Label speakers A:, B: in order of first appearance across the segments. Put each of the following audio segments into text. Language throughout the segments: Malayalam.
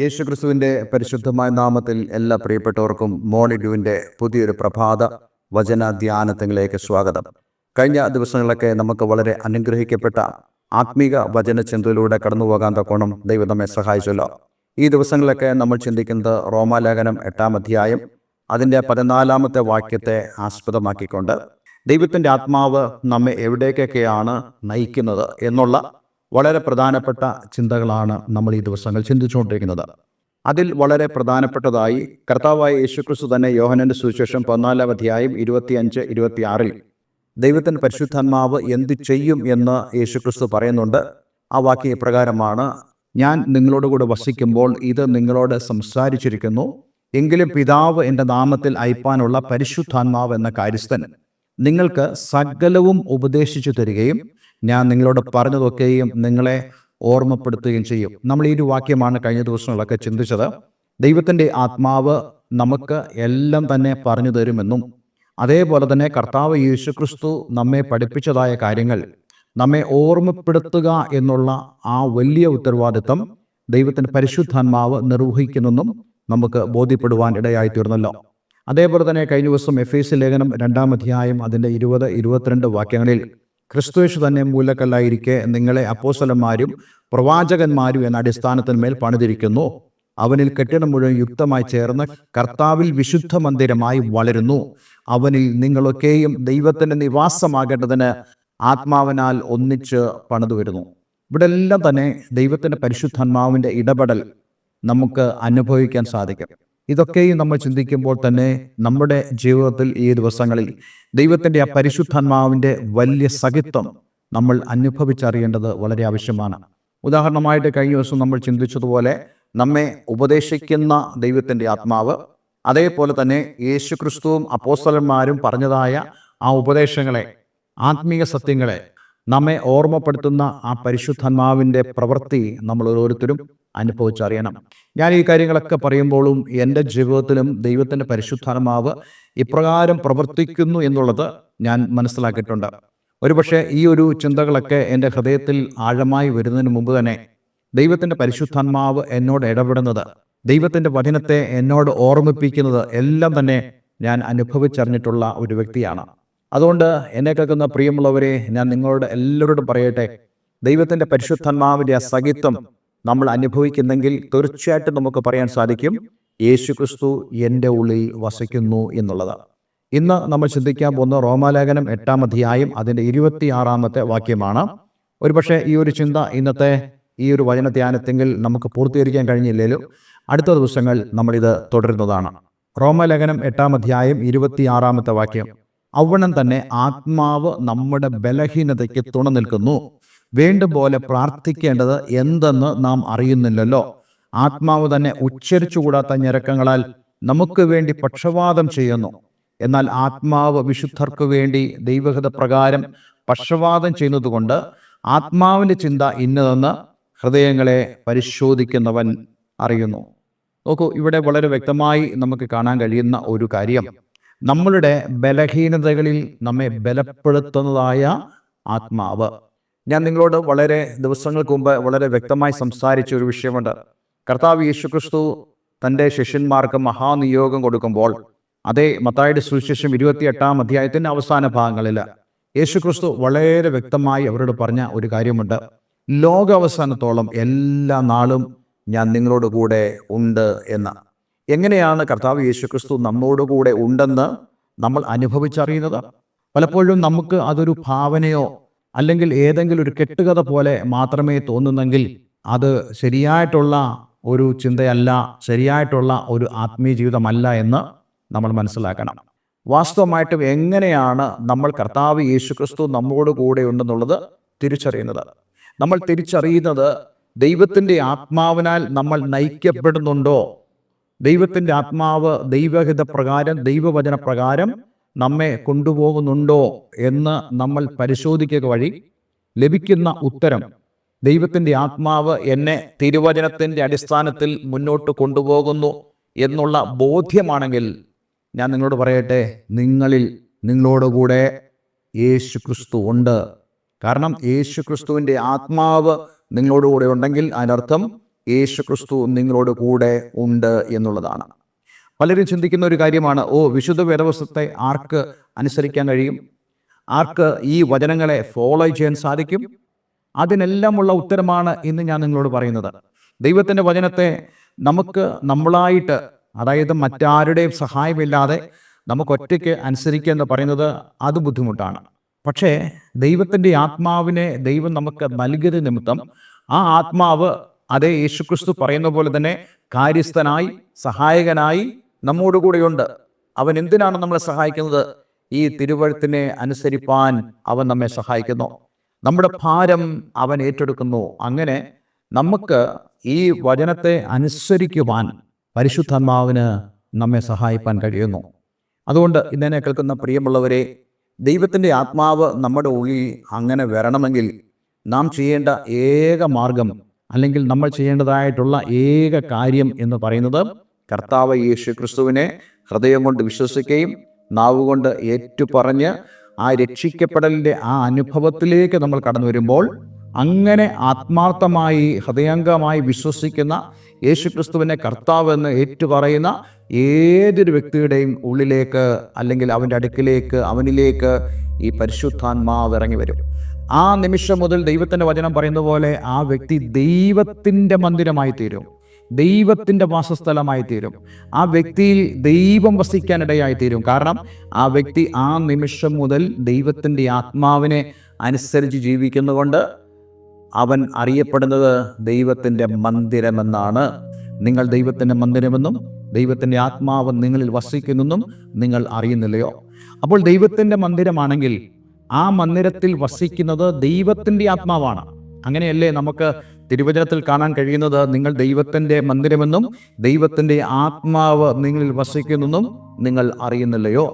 A: യേശുക്രിസ്തുവിൻ്റെ പരിശുദ്ധമായ നാമത്തിൽ എല്ലാ പ്രിയപ്പെട്ടവർക്കും മോർണിംഗ് പുതിയൊരു പ്രഭാത വചന ധ്യാനത്തിലേക്ക് സ്വാഗതം. കഴിഞ്ഞ ദിവസങ്ങളിലൊക്കെ നമുക്ക് വളരെ അനുഗ്രഹിക്കപ്പെട്ട ആത്മീക വചന ചിന്തയിലൂടെ കടന്നു പോകാൻ തക്കോണം ദൈവം നമ്മെ സഹായിച്ചല്ലോ. ഈ ദിവസങ്ങളിലൊക്കെ നമ്മൾ ചിന്തിക്കുന്നത് റോമാലേഖനം 8-ാം അധ്യായം അതിൻ്റെ 14-ാമത്തെ വാക്യത്തെ ആസ്പദമാക്കിക്കൊണ്ട് ദൈവത്തിൻ്റെ ആത്മാവ് നമ്മെ എവിടേക്കൊക്കെയാണ് നയിക്കുന്നത് എന്നുള്ള വളരെ പ്രധാനപ്പെട്ട ചിന്തകളാണ് നമ്മൾ ഈ ദിവസങ്ങൾ ചിന്തിച്ചുകൊണ്ടിരിക്കുന്നത്. അതിൽ വളരെ പ്രധാനപ്പെട്ടതായി കർത്താവായ യേശുക്രിസ്തു തന്നെ യോഹന്നാന്റെ സുവിശേഷം 14-ാം അധ്യായം 25-26 ദൈവത്തിൻ്റെ പരിശുദ്ധാത്മാവ് എന്തു ചെയ്യും എന്ന് യേശുക്രിസ്തു പറയുന്നുണ്ട്. ആ വാക്യം ഇപ്രകാരമാണ്: ഞാൻ നിങ്ങളോട് കൂടെ വസിക്കുമ്പോൾ ഇത് നിങ്ങളോട് സംസാരിച്ചിരിക്കുന്നു, എങ്കിലും പിതാവ് എൻ്റെ നാമത്തിൽ അയപ്പാനുള്ള പരിശുദ്ധാത്മാവ് എന്ന കാര്യസ്ഥൻ നിങ്ങൾക്ക് സകലവും ഉപദേശിച്ചു തരികയും ഞാൻ നിങ്ങളോട് പറഞ്ഞതൊക്കെയും നിങ്ങളെ ഓർമ്മപ്പെടുത്തുകയും ചെയ്യും. നമ്മൾ ഈ ഒരു വാക്യമാണ് കഴിഞ്ഞ ദിവസങ്ങളൊക്കെ ചിന്തിച്ചത്. ദൈവത്തിൻ്റെ ആത്മാവ് നമുക്ക് എല്ലാം തന്നെ പറഞ്ഞു തരുമെന്നും അതേപോലെ തന്നെ കർത്താവ് യേശുക്രിസ്തു നമ്മെ പഠിപ്പിച്ചതായ കാര്യങ്ങൾ നമ്മെ ഓർമ്മപ്പെടുത്തുക എന്നുള്ള ആ വലിയ ഉത്തരവാദിത്തം ദൈവത്തിൻ്റെ പരിശുദ്ധാത്മാവ് നിർവഹിക്കുന്നെന്നും നമുക്ക് ബോധ്യപ്പെടുവാൻ ഇടയായി തീർന്നല്ലോ. അതേപോലെ തന്നെ കഴിഞ്ഞ ദിവസം എഫേസ്യ ലേഖനം 2-ാം അധ്യായം അതിൻ്റെ 20-22 വാക്യങ്ങളിൽ ക്രിസ്തുയേശു തന്നെ മൂലക്കല്ലായിരിക്കെ നിങ്ങളെ അപ്പോസ്തലന്മാരും പ്രവാചകന്മാരും എന്ന അടിസ്ഥാനത്തിന്മേൽ പണിതിരിക്കുന്നു. അവനിൽ കെട്ടിടം മുഴുവൻ യുക്തമായി ചേർന്ന് കർത്താവിൽ വിശുദ്ധ മന്ദിരമായി വളരുന്നു. അവനിൽ നിങ്ങളൊക്കെയും ദൈവത്തിൻ്റെ നിവാസമാകേണ്ടതിന് ആത്മാവിനാൽ ഒന്നിച്ച് പണിതു വരുന്നു. ഇവിടെ എല്ലാം തന്നെ ദൈവത്തിൻ്റെ പരിശുദ്ധാത്മാവിൻ്റെ ഇടപെടൽ നമുക്ക് അനുഭവിക്കാൻ സാധിക്കും. ഇതൊക്കെയും നമ്മൾ ചിന്തിക്കുമ്പോൾ തന്നെ നമ്മുടെ ജീവിതത്തിൽ ഈ ദിവസങ്ങളിൽ ദൈവത്തിൻ്റെ ആ പരിശുദ്ധാത്മാവിൻ്റെ വലിയ സഹിത്വം നമ്മൾ അനുഭവിച്ചറിയേണ്ടത് വളരെ ആവശ്യമാണ്. ഉദാഹരണമായിട്ട് കഴിഞ്ഞ ദിവസം നമ്മൾ ചിന്തിച്ചതുപോലെ നമ്മെ ഉപദേശിക്കുന്ന ദൈവത്തിൻ്റെ ആത്മാവ്, അതേപോലെ തന്നെ യേശുക്രിസ്തുവും അപ്പോസ്തലന്മാരും പറഞ്ഞതായ ആ ഉപദേശങ്ങളെ, ആത്മീയ സത്യങ്ങളെ നമ്മെ ഓർമ്മപ്പെടുത്തുന്ന ആ പരിശുദ്ധാത്മാവിൻ്റെ പ്രവൃത്തി നമ്മൾ ഓരോരുത്തരും അനുഭവിച്ചറിയണം. ഞാൻ ഈ കാര്യങ്ങളൊക്കെ പറയുമ്പോഴും എൻ്റെ ജീവിതത്തിലും ദൈവത്തിൻ്റെ പരിശുദ്ധാത്മാവ് ഇപ്രകാരം പ്രവർത്തിക്കുന്നു എന്നുള്ളത് ഞാൻ മനസ്സിലാക്കിയിട്ടുണ്ട്. ഒരുപക്ഷെ ഈ ഒരു ചിന്തകളൊക്കെ എൻ്റെ ഹൃദയത്തിൽ ആഴമായി വരുന്നതിന് മുമ്പ് തന്നെ ദൈവത്തിൻ്റെ പരിശുദ്ധാത്മാവ് എന്നോട് ഇടപെടുന്നത്, ദൈവത്തിൻ്റെ വചനത്തെ എന്നോട് ഓർമ്മിപ്പിക്കുന്നത് എല്ലാം തന്നെ ഞാൻ അനുഭവിച്ചറിഞ്ഞിട്ടുള്ള ഒരു വ്യക്തിയാണ്. അതുകൊണ്ട് എന്നെ കേൾക്കുന്ന പ്രിയമുള്ളവരെ, ഞാൻ നിങ്ങളോട് എല്ലാവരോടും പറയട്ടെ, ദൈവത്തിൻ്റെ പരിശുദ്ധാത്മാവിൻ്റെ ആ സഹിത്വം നമ്മൾ അനുഭവിക്കുന്നെങ്കിൽ തീർച്ചയായിട്ടും നമുക്ക് പറയാൻ സാധിക്കും, യേശുക്രിസ്തു എൻ്റെ ഉള്ളിൽ വസിക്കുന്നു എന്നുള്ളത്. ഇന്ന് നമ്മൾ ചിന്തിക്കാൻ പോകുന്ന റോമാലേഖനം 8-ാം അധ്യായം അതിൻ്റെ 26-ാമത്തെ വാക്യമാണ്. ഒരുപക്ഷെ ഈ ഒരു ചിന്ത ഇന്നത്തെ ഈ ഒരു വചന ധ്യാനത്തെങ്കിൽ നമുക്ക് പൂർത്തീകരിക്കാൻ കഴിഞ്ഞില്ലെങ്കിലും അടുത്ത ദിവസങ്ങൾ നമ്മളിത് തുടരുന്നതാണ്. റോമാലേഖനം 8-ാം അധ്യായം 26-ാമത്തെ വാക്യം: അവണ്ണം തന്നെ ആത്മാവ് നമ്മുടെ ബലഹീനതയ്ക്ക് തുണ നിൽക്കുന്നു. വേണ്ടും പോലെ പ്രാർത്ഥിക്കേണ്ടത് എന്തെന്ന് നാം അറിയുന്നില്ലല്ലോ. ആത്മാവ് തന്നെ ഉച്ചരിച്ചുകൂടാത്ത ഞരക്കങ്ങളാൽ നമുക്ക് വേണ്ടി പക്ഷവാദം ചെയ്യുന്നു. എന്നാൽ ആത്മാവ് വിശുദ്ധർക്ക് വേണ്ടി ദൈവഹിത പ്രകാരം പക്ഷവാദം ചെയ്യുന്നതുകൊണ്ട് ആത്മാവിൻ്റെ ചിന്ത ഇന്നതെന്ന് ഹൃദയങ്ങളെ പരിശോധിക്കുന്നവൻ അറിയുന്നു. നോക്കൂ, ഇവിടെ വളരെ വ്യക്തമായി നമുക്ക് കാണാൻ കഴിയുന്ന ഒരു കാര്യം, നമ്മളുടെ ബലഹീനതകളിൽ നമ്മെ ബലപ്പെടുത്തുന്നതായ ആത്മാവ്. ഞാൻ നിങ്ങളോട് വളരെ ദിവസങ്ങൾക്ക് മുമ്പ് വളരെ വ്യക്തമായി സംസാരിച്ച ഒരു വിഷയമുണ്ട്. കർത്താവ് യേശുക്രിസ്തു തൻ്റെ ശിഷ്യന്മാർക്ക് മഹാനിയോഗം കൊടുക്കുമ്പോൾ, അതേ മത്തായിയുടെ സുവിശേഷം 28-ാം അധ്യായത്തിൻ്റെ അവസാന ഭാഗങ്ങളിൽ യേശുക്രിസ്തു വളരെ വ്യക്തമായി അവരോട് പറഞ്ഞ ഒരു കാര്യമുണ്ട്: ലോകാവസാനത്തോളം എല്ലാ നാളും ഞാൻ നിങ്ങളോട് കൂടെ ഉണ്ട് എന്ന്. എങ്ങനെയാണ് കർത്താവ് യേശുക്രിസ്തു നമ്മോടുകൂടെ ഉണ്ടെന്ന് നമ്മൾ അനുഭവിച്ചറിയുന്നത്? പലപ്പോഴും നമുക്ക് അതൊരു ഭാവനയോ അല്ലെങ്കിൽ ഏതെങ്കിലും ഒരു കെട്ടുകഥ പോലെ മാത്രമേ തോന്നുന്നെങ്കിൽ അത് ശരിയായിട്ടുള്ള ഒരു ചിന്തയല്ല, ശരിയായിട്ടുള്ള ഒരു ആത്മീയ ജീവിതമല്ല എന്ന് നമ്മൾ മനസ്സിലാക്കണം. വാസ്തവമായിട്ടും എങ്ങനെയാണ് നമ്മൾ കർത്താവ് യേശുക്രിസ്തു നമ്മോട് കൂടെ ഉണ്ടെന്നുള്ളത് തിരിച്ചറിയുന്നത്? നമ്മൾ തിരിച്ചറിയുന്നത് ദൈവത്തിൻ്റെ ആത്മാവിനാൽ നമ്മൾ നയിക്കപ്പെടുന്നുണ്ടോ, ദൈവത്തിൻ്റെ ആത്മാവ് ദൈവഹിത പ്രകാരം, ദൈവവചന പ്രകാരം നമ്മെ കൊണ്ടുപോകുന്നുണ്ടോ എന്ന് നമ്മൾ പരിശോധിക്കുക വഴി ലഭിക്കുന്ന ഉത്തരം, ദൈവത്തിൻ്റെ ആത്മാവ് എന്നെ തിരുവചനത്തിൻ്റെ അടിസ്ഥാനത്തിൽ മുന്നോട്ട് കൊണ്ടുപോകുന്നു എന്നുള്ള ബോധ്യമാണെങ്കിൽ ഞാൻ നിങ്ങളോട് പറയട്ടെ, നിങ്ങളോടുകൂടെ യേശുക്രിസ്തു ഉണ്ട്. കാരണം യേശുക്രിസ്തുവിൻ്റെ ആത്മാവ് നിങ്ങളോടുകൂടെ ഉണ്ടെങ്കിൽ അതിനർത്ഥം യേശു ക്രിസ്തു നിങ്ങളോട് കൂടെ ഉണ്ട് എന്നുള്ളതാണ്. പലരും ചിന്തിക്കുന്ന ഒരു കാര്യമാണ്, വിശുദ്ധ വേദപുസ്തകത്തെ ആർക്ക് അനുസരിക്കാൻ കഴിയും, ആർക്ക് ഈ വചനങ്ങളെ ഫോളോ ചെയ്യാൻ സാധിക്കും? അതിനെല്ലാമുള്ള ഉത്തരമാണ് ഇന്ന് ഞാൻ നിങ്ങളോട് പറയുന്നത്. ദൈവത്തിൻ്റെ വചനത്തെ നമുക്ക് നമ്മളായിട്ട്, അതായത് മറ്റാരുടെയും സഹായമില്ലാതെ നമുക്ക് ഒറ്റയ്ക്ക് അനുസരിക്കുക എന്ന് പറയുന്നത് അത് ബുദ്ധിമുട്ടാണ്. പക്ഷേ ദൈവത്തിൻ്റെ ആത്മാവിനെ ദൈവം നമുക്ക് നൽകിയത് നിമിത്തം ആ ആത്മാവ് അതേ യേശുക്രിസ്തു പറയുന്ന പോലെ തന്നെ കാര്യസ്ഥനായി സഹായകനായി നമ്മോടുകൂടെയുണ്ട്. അവൻ എന്തിനാണ് നമ്മളെ സഹായിക്കുന്നത്? ഈ തിരുവഴുത്തിനെ അനുസരിപ്പാൻ അവൻ നമ്മെ സഹായിക്കുന്നു. നമ്മുടെ ഭാരം അവൻ ഏറ്റെടുക്കുന്നു. അങ്ങനെ നമുക്ക് ഈ വചനത്തെ അനുസരിക്കുവാൻ പരിശുദ്ധാത്മാവിന് നമ്മെ സഹായിപ്പാൻ കഴിയുന്നു. അതുകൊണ്ട് ഇന്നെന്നെ കേൾക്കുന്ന പ്രിയമുള്ളവരെ, ദൈവത്തിൻ്റെ ആത്മാവ് നമ്മുടെ ഉള്ളിൽ അങ്ങനെ വരണമെങ്കിൽ നാം ചെയ്യേണ്ട ഏക മാർഗം, അല്ലെങ്കിൽ നമ്മൾ ചെയ്യേണ്ടതായിട്ടുള്ള ഏക കാര്യം എന്ന് പറയുന്നത് കർത്താവ് യേശു ക്രിസ്തുവിനെ ഹൃദയം കൊണ്ട് വിശ്വസിക്കുകയും നാവുകൊണ്ട് ഏറ്റുപറഞ്ഞ് ആ രക്ഷിക്കപ്പെടലിൻ്റെ ആ അനുഭവത്തിലേക്ക് നമ്മൾ കടന്നു വരുമ്പോൾ, അങ്ങനെ ആത്മാർത്ഥമായി ഹൃദയംഗമായി വിശ്വസിക്കുന്ന യേശുക്രിസ്തുവിനെ കർത്താവെന്ന് ഏറ്റുപറയുന്ന ഏതൊരു വ്യക്തിയുടെയും ഉള്ളിലേക്ക്, അല്ലെങ്കിൽ അവൻ്റെ അടുക്കിലേക്ക്, അവനിലേക്ക് ഈ പരിശുദ്ധാത്മാവ് ഇറങ്ങി വരും. ആ നിമിഷം മുതൽ ദൈവത്തിൻ്റെ വചനം പറയുന്ന പോലെ ആ വ്യക്തി ദൈവത്തിൻ്റെ മന്ദിരമായി തീരും, ദൈവത്തിൻ്റെ വാസസ്ഥലമായി തീരും. ആ വ്യക്തിയിൽ ദൈവം വസിക്കാനിടയായി തീരും. കാരണം ആ വ്യക്തി ആ നിമിഷം മുതൽ ദൈവത്തിൻ്റെ ആത്മാവിനെ അനുസരിച്ച് ജീവിക്കുന്നതുകൊണ്ട് അവൻ അറിയപ്പെടുന്നത് ദൈവത്തിൻ്റെ മന്ദിരമെന്നാണ്. നിങ്ങൾ ദൈവത്തിൻ്റെ മന്ദിരമെന്നും ദൈവത്തിൻ്റെ ആത്മാവ് നിങ്ങളിൽ വസിക്കുന്നെന്നും നിങ്ങൾ അറിയുന്നില്ലയോ? അപ്പോൾ ദൈവത്തിൻ്റെ മന്ദിരമാണെങ്കിൽ ആ മന്ദിരത്തിൽ വസിക്കുന്നത് ദൈവത്തിൻ്റെ ആത്മാവാണ്. അങ്ങനെയല്ലേ നമുക്ക് തിരുവചനത്തിൽ കാണാൻ കഴിയുന്നത്? നിങ്ങൾ ദൈവത്തിൻ്റെ മന്ദിരമെന്നും ദൈവത്തിൻ്റെ ആത്മാവ് നിങ്ങളിൽ വസിക്കുന്നെന്നും നിങ്ങൾ അറിയുന്നില്ലയോ?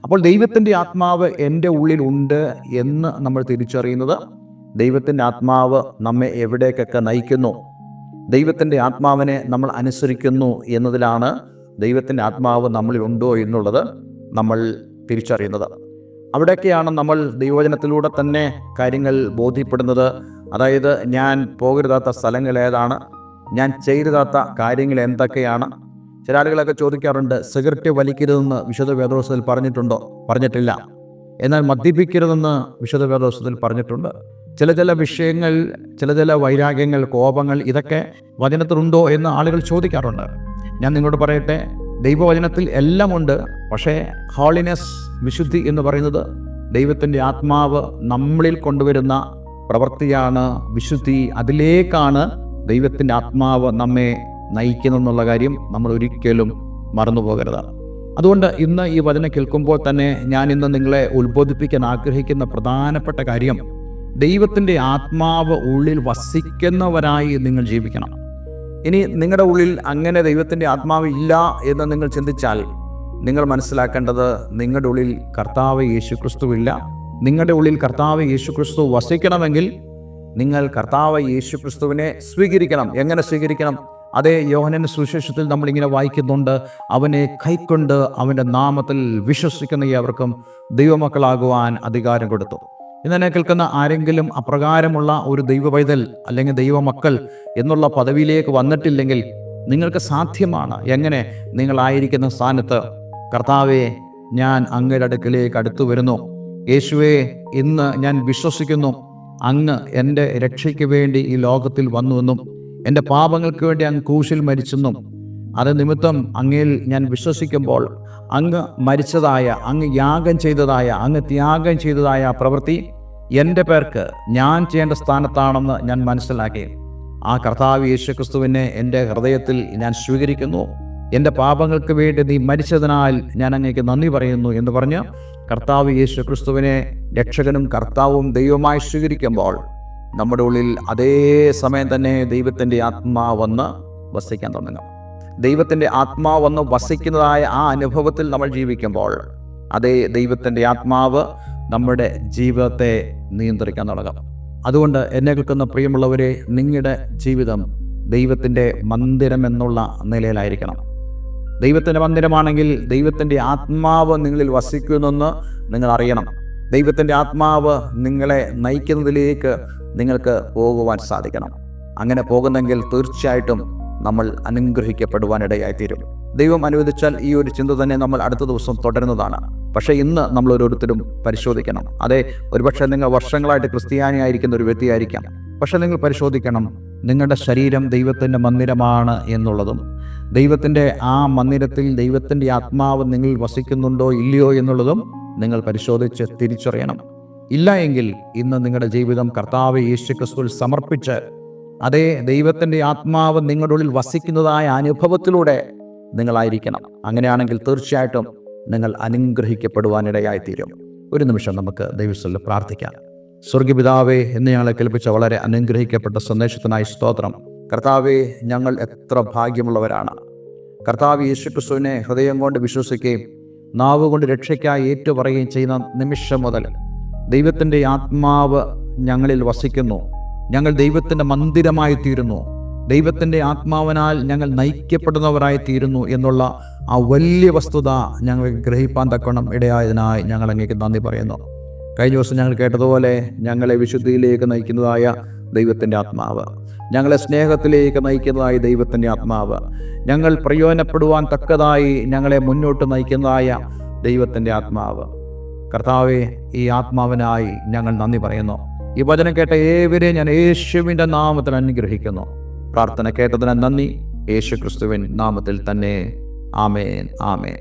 A: അപ്പോൾ ദൈവത്തിൻ്റെ ആത്മാവ് എൻ്റെ ഉള്ളിലുണ്ട് എന്ന് നമ്മൾ തിരിച്ചറിയുന്നത് ദൈവത്തിൻ്റെ ആത്മാവ് നമ്മെ എവിടേക്കൊക്കെ നയിക്കുന്നു, ദൈവത്തിൻ്റെ ആത്മാവിനെ നമ്മൾ അനുസരിക്കുന്നു എന്നതിലാണ് ദൈവത്തിൻ്റെ ആത്മാവ് നമ്മളിലുണ്ടോ എന്നുള്ളത് നമ്മൾ തിരിച്ചറിയുന്നത്. അവിടെയൊക്കെയാണ് നമ്മൾ ദൈവവചനത്തിലൂടെ തന്നെ കാര്യങ്ങൾ ബോധ്യപ്പെടുന്നത്. അതായത് ഞാൻ പോകരുതാത്ത സ്ഥലങ്ങൾ ഏതാണ്, ഞാൻ ചെയ്യരുതാത്ത കാര്യങ്ങൾ എന്തൊക്കെയാണ്. ചില ആളുകളൊക്കെ ചോദിക്കാറുണ്ട്, സിഗരറ്റ് വലിക്കരുതെന്ന് വിശുദ്ധ വേദപുസ്തകത്തിൽ പറഞ്ഞിട്ടുണ്ടോ? പറഞ്ഞിട്ടില്ല. എന്നാൽ മദ്യപിക്കരുതെന്ന് വിശുദ്ധ വേദപുസ്തകത്തിൽ പറഞ്ഞിട്ടുണ്ട്. ചില വിഷയങ്ങൾ, ചില വൈരാഗ്യങ്ങൾ, കോപങ്ങൾ, ഇതൊക്കെ വചനത്തിലുണ്ടോ എന്ന് ആളുകൾ ചോദിക്കാറുണ്ട്. ഞാൻ നിങ്ങളോട് പറയട്ടെ, ദൈവവചനത്തിൽ എല്ലാം ഉണ്ട്. പക്ഷേ ഹോളിനെസ്, വിശുദ്ധി എന്ന് പറയുന്നത് ദൈവത്തിൻ്റെ ആത്മാവ് നമ്മളിൽ കൊണ്ടുവരുന്ന പ്രവൃത്തിയാണ്. വിശുദ്ധി, അതിലേക്കാണ് ദൈവത്തിൻ്റെ ആത്മാവ് നമ്മെ നയിക്കുന്നെന്നുള്ള കാര്യം നമ്മൾ ഒരിക്കലും മറന്നു പോകരുത്. അതുകൊണ്ട് ഇന്ന് ഈ വചനം കേൾക്കുമ്പോൾ തന്നെ ഞാൻ ഇന്ന് നിങ്ങളെ ഉത്ബോധിപ്പിക്കാൻ ആഗ്രഹിക്കുന്ന പ്രധാനപ്പെട്ട കാര്യം, ദൈവത്തിൻ്റെ ആത്മാവ് ഉള്ളിൽ വസിക്കുന്നവരായി നിങ്ങൾ ജീവിക്കണം. ഇനി നിങ്ങളുടെ ഉള്ളിൽ അങ്ങനെ ദൈവത്തിൻ്റെ ആത്മാവ് ഇല്ല എന്ന് നിങ്ങൾ ചിന്തിച്ചാൽ നിങ്ങൾ മനസ്സിലാക്കേണ്ടത്, നിങ്ങളുടെ ഉള്ളിൽ കർത്താവ് യേശുക്രിസ്തു ഇല്ല. നിങ്ങളുടെ ഉള്ളിൽ കർത്താവ് യേശുക്രിസ്തു വസിക്കണമെങ്കിൽ നിങ്ങൾ കർത്താവ് യേശുക്രിസ്തുവിനെ സ്വീകരിക്കണം. എങ്ങനെ സ്വീകരിക്കണം? അതേ യോഹന്നാന്റെ സുവിശേഷത്തിൽ നമ്മളിങ്ങനെ വായിക്കുന്നുണ്ട്, അവനെ കൈക്കൊണ്ട് അവൻ്റെ നാമത്തിൽ വിശ്വസിക്കുന്ന ഏവർക്കും ദൈവമക്കളാകുവാൻ അധികാരം കൊടുത്തു. ഇന്നെ കേൾക്കുന്ന ആരെങ്കിലും അപ്രകാരമുള്ള ഒരു ദൈവ പൈതൽ അല്ലെങ്കിൽ ദൈവമക്കൾ എന്നുള്ള പദവിയിലേക്ക് വന്നിട്ടില്ലെങ്കിൽ നിങ്ങൾക്ക് സാധ്യമാണ്. എങ്ങനെ? നിങ്ങളായിരിക്കുന്ന സ്ഥാനത്ത്, കർത്താവേ, ഞാൻ അങ്ങയുടെ അടുക്കിലേക്ക് അടുത്തു വരുന്നു. യേശുവേ, ഇന്ന് ഞാൻ വിശ്വസിക്കുന്നു അങ്ങ് എൻ്റെ രക്ഷയ്ക്ക് വേണ്ടി ഈ ലോകത്തിൽ വന്നുവെന്നും എൻ്റെ പാപങ്ങൾക്ക് വേണ്ടി അങ്ങ് ക്രൂശിൽ മരിച്ചെന്നും അത് നിമിത്തം അങ്ങയിൽ ഞാൻ വിശ്വസിക്കുമ്പോൾ അങ്ങ് മരിച്ചതായ, അങ്ങ് യാഗം ചെയ്തതായ, അങ്ങ് ത്യാഗം ചെയ്തതായ പ്രവൃത്തി എൻ്റെ പേർക്ക് ഞാൻ ചെയ്യേണ്ട സ്ഥാനത്താണെന്ന് ഞാൻ മനസ്സിലാക്കി. ആ കർത്താവ് യേശുക്രിസ്തുവിനെ എൻ്റെ ഹൃദയത്തിൽ ഞാൻ സ്വീകരിക്കുന്നു. എൻ്റെ പാപങ്ങൾക്ക് വേണ്ടി നീ മരിച്ചതിനാൽ ഞാൻ അങ്ങേക്ക് നന്ദി പറയുന്നു എന്ന് പറഞ്ഞ് കർത്താവ് യേശുക്രിസ്തുവിനെ രക്ഷകനും കർത്താവും ദൈവമായി സ്വീകരിക്കുമ്പോൾ നമ്മുടെ ഉള്ളിൽ അതേ സമയം തന്നെ ദൈവത്തിൻ്റെ ആത്മാവ് വന്ന് വസിക്കാൻ തുടങ്ങും. ദൈവത്തിൻ്റെ ആത്മാവ് വന്ന് വസിക്കുന്നതായ ആ അനുഭവത്തിൽ നമ്മൾ ജീവിക്കുമ്പോൾ അതേ ദൈവത്തിൻ്റെ ആത്മാവ് നമ്മുടെ ജീവിതത്തെ നിയന്ത്രിക്കാൻ തുടങ്ങും. അതുകൊണ്ട് എന്നെ കേൾക്കുന്ന പ്രിയമുള്ളവരെ, നിങ്ങളുടെ ജീവിതം ദൈവത്തിൻ്റെ മന്ദിരം എന്നുള്ള നിലയിലായിരിക്കണം. ദൈവത്തിൻ്റെ മന്ദിരമാണെങ്കിൽ ദൈവത്തിൻ്റെ ആത്മാവ് നിങ്ങളിൽ വസിക്കുന്നെന്ന് നിങ്ങൾ അറിയണം. ദൈവത്തിൻ്റെ ആത്മാവ് നിങ്ങളെ നയിക്കുന്നതിലേക്ക് നിങ്ങൾക്ക് പോകുവാൻ സാധിക്കണം. അങ്ങനെ പോകുന്നെങ്കിൽ തീർച്ചയായിട്ടും നമ്മൾ അനുഗ്രഹിക്കപ്പെടുവാനിടയായിത്തീരും. ദൈവം അനുവദിച്ചാൽ ഈ ഒരു ചിന്ത തന്നെ നമ്മൾ അടുത്ത ദിവസം തുടരുന്നതാണ്. പക്ഷേ ഇന്ന് നമ്മൾ ഓരോരുത്തരും പരിശോധിക്കണം. അതെ, ഒരുപക്ഷെ നിങ്ങൾ വർഷങ്ങളായിട്ട് ക്രിസ്ത്യാനി ആയിരിക്കുന്ന ഒരു വ്യക്തിയായിരിക്കാം. പക്ഷെ നിങ്ങൾ പരിശോധിക്കണം, നിങ്ങളുടെ ശരീരം ദൈവത്തിൻ്റെ മന്ദിരമാണ് എന്നുള്ളതും ദൈവത്തിൻ്റെ ആ മന്ദിരത്തിൽ ദൈവത്തിൻ്റെ ആത്മാവ് നിങ്ങളിൽ വസിക്കുന്നുണ്ടോ ഇല്ലയോ എന്നുള്ളതും നിങ്ങൾ പരിശോധിച്ച് തിരിച്ചറിയണം. ഇല്ല എങ്കിൽ ഇന്ന് നിങ്ങളുടെ ജീവിതം കർത്താവ് യേശു ക്രിസ്തുവിൽ സമർപ്പിച്ച് അതേ ദൈവത്തിൻ്റെ ആത്മാവ് നിങ്ങളുടെ ഉള്ളിൽ വസിക്കുന്നതായ അനുഭവത്തിലൂടെ നിങ്ങളായിരിക്കണം. അങ്ങനെയാണെങ്കിൽ തീർച്ചയായിട്ടും നിങ്ങൾ അനുഗ്രഹിക്കപ്പെടുവാനിടയായിത്തീരും. ഒരു നിമിഷം നമുക്ക് ദൈവത്തിൽ പ്രാർത്ഥിക്കാം. സ്വർഗപിതാവേ, എന്ന് ഞങ്ങളെ കേൾപ്പിച്ച വളരെ അനുഗ്രഹിക്കപ്പെട്ട സന്ദേശത്തിനായി സ്തോത്രം. കർത്താവേ, ഞങ്ങൾ എത്ര ഭാഗ്യമുള്ളവരാണ്. കർത്താവ് യേശു ക്രിസ്തുവിനെ ഹൃദയം കൊണ്ട് വിശ്വസിക്കുകയും നാവ് കൊണ്ട് രക്ഷയ്ക്കായി ഏറ്റുപറയുകയും ചെയ്യുന്ന നിമിഷം മുതൽ ദൈവത്തിൻ്റെ ആത്മാവ് ഞങ്ങളിൽ വസിക്കുന്നു. ഞങ്ങൾ ദൈവത്തിൻ്റെ മന്ദിരമായി തീരുന്നു. ദൈവത്തിൻ്റെ ആത്മാവിനാൽ ഞങ്ങൾ നയിക്കപ്പെടുന്നവരായി തീരുന്നു എന്നുള്ള ആ വലിയ വസ്തുത ഞങ്ങൾ ഗ്രഹിപ്പാൻ തക്കണം ഇടയായതിനായി ഞങ്ങൾ അങ്ങേക്ക് നന്ദി പറയുന്നു. കഴിഞ്ഞ ദിവസം ഞങ്ങൾ കേട്ടതുപോലെ ഞങ്ങളെ വിശുദ്ധിയിലേക്ക് നയിക്കുന്നതായ ദൈവത്തിൻ്റെ ആത്മാവ്, ഞങ്ങളെ സ്നേഹത്തിലേക്ക് നയിക്കുന്നതായ ദൈവത്തിൻ്റെ ആത്മാവ്, ഞങ്ങൾ പ്രയോജനപ്പെടുവാൻ തക്കതായി ഞങ്ങളെ മുന്നോട്ട് നയിക്കുന്നതായ ദൈവത്തിൻ്റെ ആത്മാവ്. കർത്താവെ, ഈ ആത്മാവിനായി ഞങ്ങൾ നന്ദി പറയുന്നു. ഈ വചനം കേട്ട ഏവരെയും ഞാൻ യേശുവിൻ്റെ നാമത്തിൽ അനുഗ്രഹിക്കുന്നു. പ്രാർത്ഥന കേട്ടതിന് നന്ദി. യേശു ക്രിസ്തുവിൻ നാമത്തിൽ തന്നെ. ആമേൻ, ആമേൻ.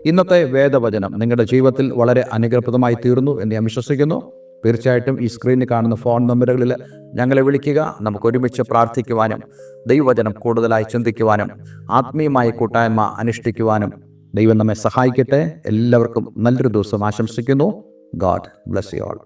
A: ഇന്നത്തെ വേദവചനം നിങ്ങളുടെ ജീവിതത്തിൽ വളരെ അനുഗ്രഹപ്രദമായി തീർന്നു എന്ന് ഞാൻ വിശ്വസിക്കുന്നു. തീർച്ചയായിട്ടും ഈ സ്ക്രീനിൽ കാണുന്ന ഫോൺ നമ്പറുകളിൽ ഞങ്ങളെ വിളിക്കുക. നമുക്ക് ഒരുമിച്ച് പ്രാർത്ഥിക്കുവാനും ദൈവവചനം കൂടുതലായി ചിന്തിക്കുവാനും ആത്മീയമായ കൂട്ടായ്മ അനുഷ്ഠിക്കുവാനും ദൈവം നമ്മെ സഹായിക്കട്ടെ. എല്ലാവർക്കും നല്ലൊരു ദിവസം ആശംസിക്കുന്നു. God bless you all.